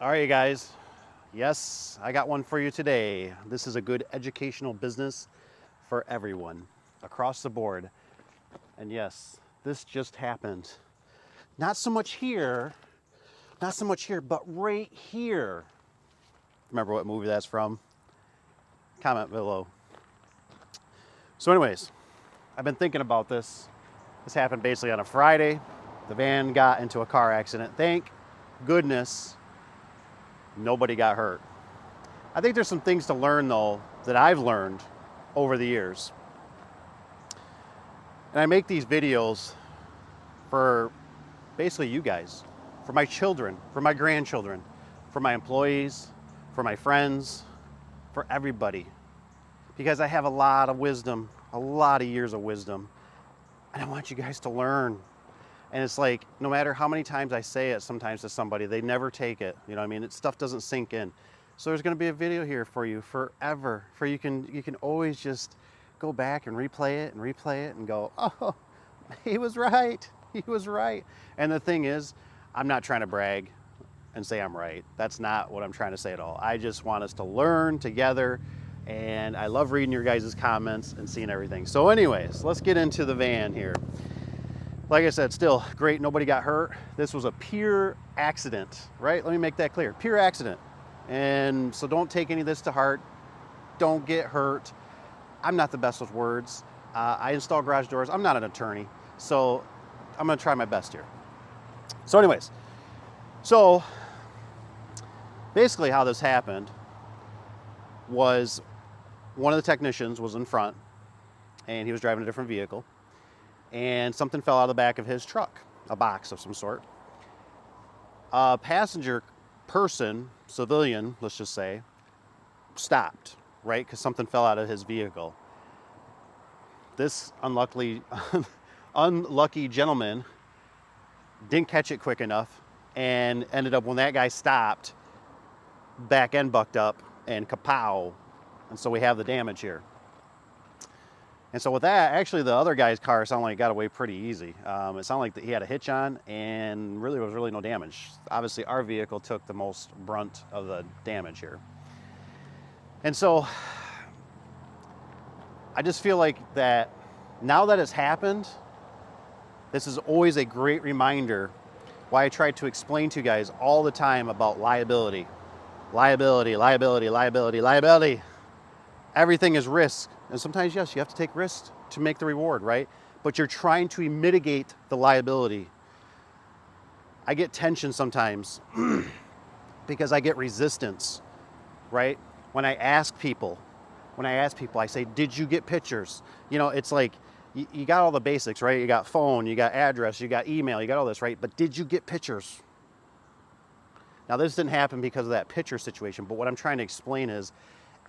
All right, you guys. Yes, I got one for you today. This is a good educational business for everyone across the board. And yes, this just happened. Not so much here, but right here. Remember what movie that's from? Comment below. So, anyways, I've been thinking about this. This happened basically on a Friday. The van got into a car accident. Thank goodness nobody got hurt. I think there's some things to learn, though, that I've learned over the years. And I make these videos for basically you guys, for my children, for my grandchildren, for my employees, for my friends, for everybody. Because I have a lot of wisdom, a lot of years of wisdom, and I want you guys to learn. And it's like, no matter how many times I say it sometimes to somebody, they never take it. You know what I mean? Stuff doesn't sink in. So there's going to be a video here for you forever. For you can always just go back and replay it and go, oh, he was right. He was right. And the thing is, I'm not trying to brag and say I'm right. That's not what I'm trying to say at all. I just want us to learn together. And I love reading your guys' comments and seeing everything. So anyways, let's get into the van here. Like I said, still great, nobody got hurt. This was a pure accident, right? Let me make that clear, pure accident. And so don't take any of this to heart. Don't get hurt. I'm not the best with words. I install garage doors. I'm not an attorney. So I'm gonna try my best here. So anyways, so basically how this happened was one of the technicians was in front and he was driving a different vehicle. And something fell out of the back of his truck, a box of some sort. A passenger person, civilian, let's just say, stopped, right? Because something fell out of his vehicle. This unlucky gentleman didn't catch it quick enough and ended up, when that guy stopped, back end bucked up and kapow. And so we have the damage here. And so with that, actually the other guy's car sounded like it got away pretty easy. It sounded like he had a hitch on and really was really no damage. Obviously our vehicle took the most brunt of the damage here. And so I just feel like that now that it's happened, this is always a great reminder why I try to explain to you guys all the time about liability. Liability, liability, liability, liability. Everything is risk. And sometimes, yes, you have to take risks to make the reward, right? But you're trying to mitigate the liability. I get tension sometimes because I get resistance, right? When I ask people, I say, did you get pictures? You know, it's like, you got all the basics, right? You got phone, you got address, you got email, you got all this, right? But did you get pictures? Now, this didn't happen because of that picture situation, but what I'm trying to explain is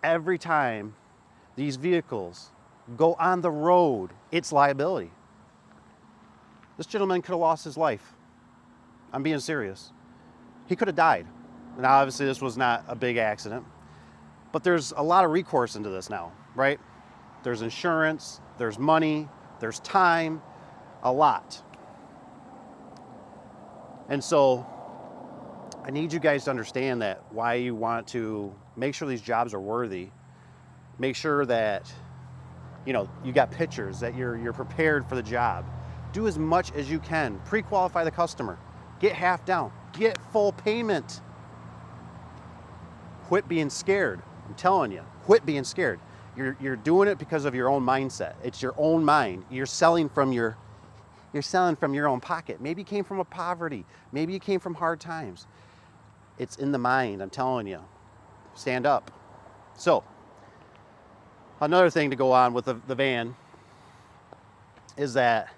every time these vehicles go on the road, it's liability. This gentleman could have lost his life. I'm being serious. He could have died. Now, obviously, this was not a big accident, but there's a lot of recourse into this now, right? There's insurance, there's money, there's time, a lot. And so I need you guys to understand that why you want to make sure these jobs are worthy. Make sure that, you know, you got pictures, that you're prepared for the job. Do as much as you can. Pre-qualify the customer. Get half down. Get full payment. Quit being scared. I'm telling you, quit being scared. You're doing it because of your own mindset. It's your own mind. You're selling from your own pocket. Maybe you came from a poverty. Maybe you came from hard times. It's in the mind, I'm telling you. Stand up. So, another thing to go on with the van is that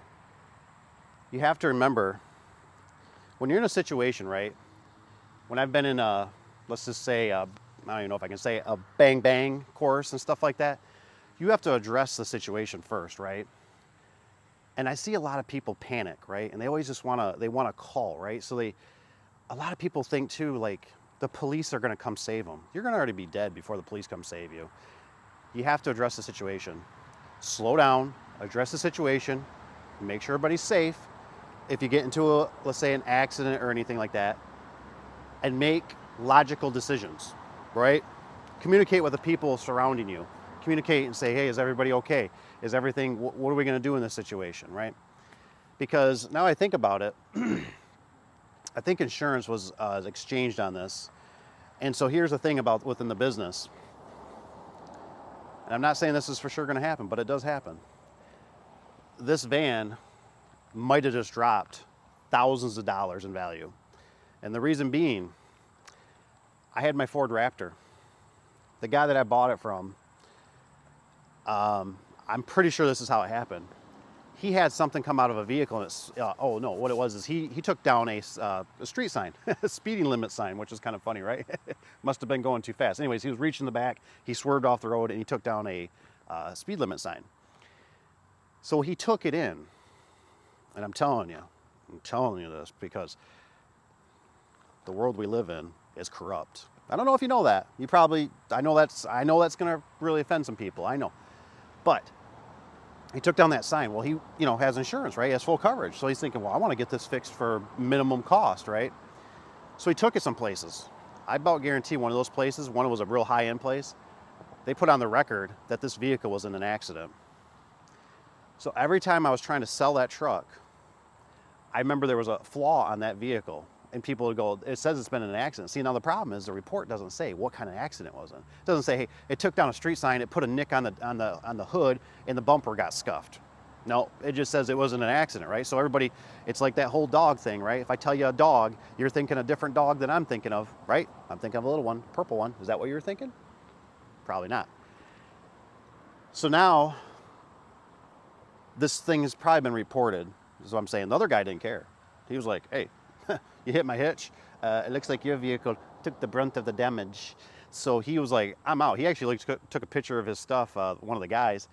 you have to remember when you're in a situation, right? When I've been in a, let's just say, I don't even know if I can say a bang bang course and stuff like that, you have to address the situation first, right? And I see a lot of people panic, right? And they always just want to call, right? So a lot of people think too, like the police are going to come save them. You're going to already be dead before the police come save you. You have to address the situation. Slow down, address the situation, make sure everybody's safe. If you get into let's say an accident or anything like that, and make logical decisions, right? Communicate with the people surrounding you. Communicate and say, hey, is everybody okay? Is everything, what are we going to do in this situation, right? Because now I think about it, I think insurance was exchanged on this. And so here's the thing about within the business. And I'm not saying this is for sure going to happen, but it does happen. This van might have just dropped thousands of dollars in value. And the reason being, I had my Ford Raptor. The guy that I bought it from, I'm pretty sure this is how it happened. He had something come out of a vehicle and it's, oh no, what it was is he took down a street sign, a speeding limit sign, which is kind of funny, right? Must have been going too fast. Anyways, he was reaching the back, he swerved off the road and he took down a speed limit sign. So he took it in, and I'm telling you this because the world we live in is corrupt. I don't know if you know that. You probably, I know that's gonna really offend some people, I know. But he took down that sign. Well, he, has insurance, right? He has full coverage. So he's thinking, well, I want to get this fixed for minimum cost, right? So he took it some places. I about guarantee one of those places, one was a real high-end place, they put on the record that this vehicle was in an accident. So every time I was trying to sell that truck, I remember there was a flaw on that vehicle. And people would go, it says it's been in an accident. See, now the problem is the report doesn't say what kind of accident was it. It doesn't say, hey, it took down a street sign, it put a nick on the hood, and the bumper got scuffed. No, it just says it wasn't an accident, right? So everybody, it's like that whole dog thing, right? If I tell you a dog, you're thinking a different dog than I'm thinking of, right? I'm thinking of a little one, purple one. Is that what you're thinking? Probably not. So now, this thing has probably been reported. This is what I'm saying. The other guy didn't care. He was like, hey, you hit my hitch. It looks like your vehicle took the brunt of the damage. So he was like, I'm out. He actually took a picture of his stuff, one of the guys,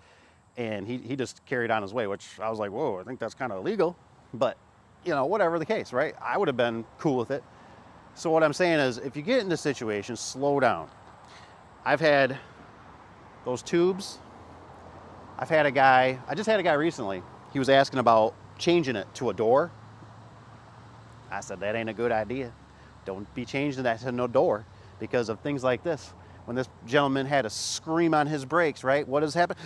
and he just carried on his way, which I was like, whoa, I think that's kind of illegal. But, whatever the case, right? I would have been cool with it. So what I'm saying is, if you get into situations, slow down. I've had those tubes. I just had a guy recently. He was asking about changing it to a door. I said, that ain't a good idea. Don't be changing that to no door because of things like this. When this gentleman had to scream on his brakes, right? What has happened?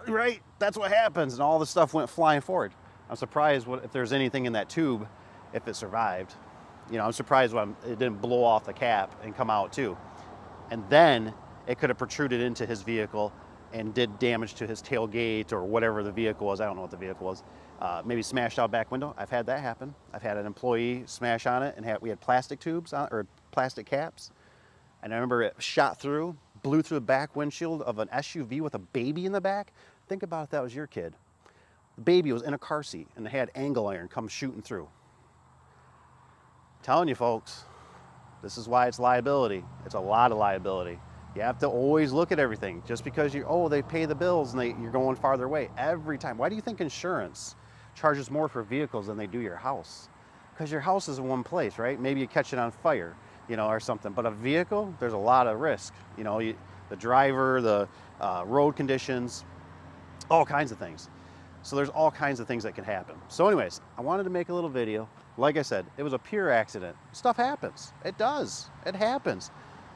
Right? That's what happens. And all the stuff went flying forward. I'm surprised if there's anything in that tube, if it survived. I'm surprised when it didn't blow off the cap and come out too. And then it could have protruded into his vehicle and did damage to his tailgate or whatever the vehicle was. I don't know what the vehicle was. Maybe smashed out back window. I've had that happen. I've had an employee smash on it, and we had plastic tubes or plastic caps. And I remember it shot through, blew through the back windshield of an SUV with a baby in the back. Think about if that was your kid. The baby was in a car seat, and they had angle iron come shooting through. Telling you folks, this is why it's liability. It's a lot of liability. You have to always look at everything. Just because they pay the bills and you're going farther away every time. Why do you think insurance charges more for vehicles than they do your house? Because your house is in one place, right? Maybe you catch it on fire, or something. But a vehicle, there's a lot of risk. The driver, the road conditions, all kinds of things. So there's all kinds of things that can happen. So anyways, I wanted to make a little video. Like I said, it was a pure accident. Stuff happens. It does. It happens.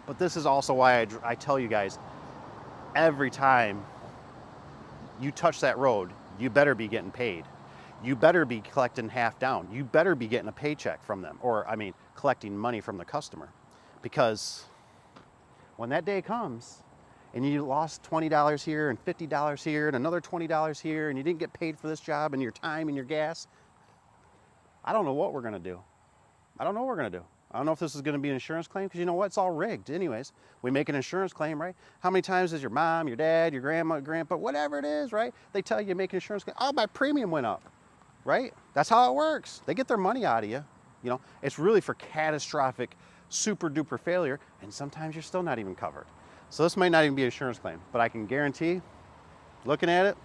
But this is also why I tell you guys, every time you touch that road, you better be getting paid. You better be collecting half down. You better be getting a paycheck from them, collecting money from the customer. Because when that day comes and you lost $20 here and $50 here and another $20 here and you didn't get paid for this job and your time and your gas, I don't know what we're gonna do. I don't know what we're gonna do. I don't know if this is going to be an insurance claim because you know what? It's all rigged. Anyways, we make an insurance claim, right? How many times does your mom, your dad, your grandma, grandpa, whatever it is, right? They tell you make an insurance claim. Oh, my premium went up, right? That's how it works. They get their money out of you. It's really for catastrophic, super duper failure. And sometimes you're still not even covered. So this might not even be an insurance claim, but I can guarantee, looking at it,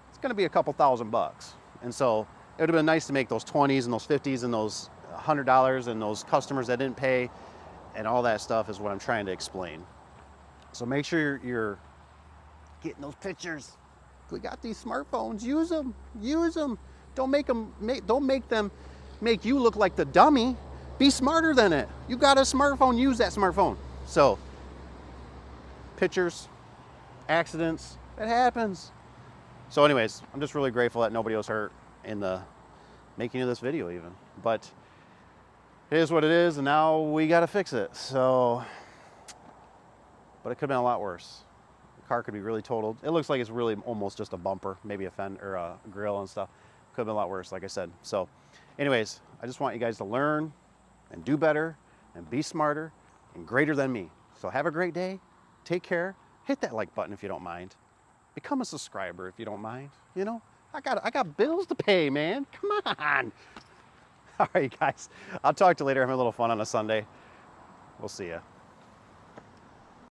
it's going to be a couple $1,000. And so it would have been nice to make those 20s and those 50s and those $100 and those customers that didn't pay and all that stuff is what I'm trying to explain. So make sure you're getting those pictures. We got these smartphones. Use them. Use them. Don't make them make you look like the dummy. Be smarter than it. You got a smartphone, use that smartphone. So, pictures, accidents, it happens. So anyways, I'm just really grateful that nobody was hurt in the making of this video even. But it is what it is, and now we gotta fix it. So, but it could have been a lot worse. The car could be really totaled. It looks like it's really almost just a bumper, maybe a fender or a grill and stuff. Could have been a lot worse, like I said. So anyways, I just want you guys to learn and do better and be smarter and greater than me. So have a great day. Take care. Hit that like button if you don't mind. Become a subscriber if you don't mind. You know, I got bills to pay, man. Come on. All right, guys. I'll talk to you later. Having a little fun on a Sunday. We'll see ya.